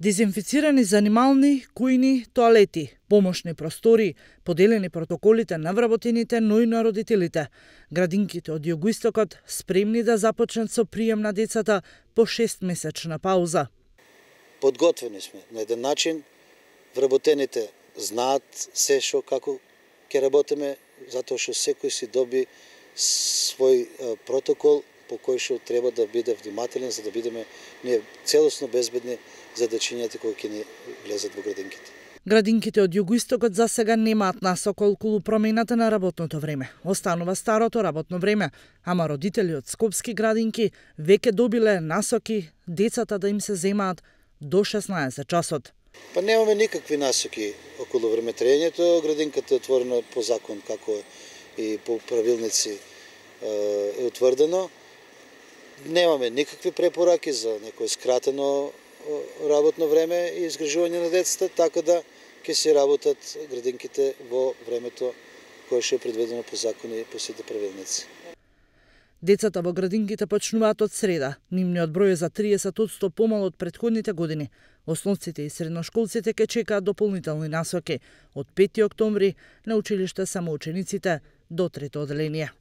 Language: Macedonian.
Дезинфицирани занимални, кујни, тоалети, помошни простори, поделени протоколите на вработените, но и на родителите. Градинките од југоистокот спремни да започнат со прием на децата по 6-месечна пауза. Подготвени сме на еден начин, вработените знаат се што како ќе работиме, затоа што секој си доби свој протокол по кој што треба да биде внимателен за да бидеме ние целосно безбедни за дечињата кои ќе ни влезат во градинките. Градинките од југоистокот за сега немаат насока околу промената на работното време. Останува старото работно време, ама родители од скопски градинки веќе добиле насоки децата да им се земаат до 16 часот. Па немаме никакви насоки околу времетрењето. Градинката е отворена по закон, како и по правилници е утврдено. Немаме никакви препораки за некое скратено работно време и изгрижување на децата, така да ќе се работат градинките во времето кое што е предвидено по закон и по сите правилници. Децата во градинките почнуваат од среда. Нивниот број е за 30% помал од претходните години. Основците и средношколците ќе чекаат дополнителни насоки. Од 5 октомври на училиште само учениците до 3 одделение.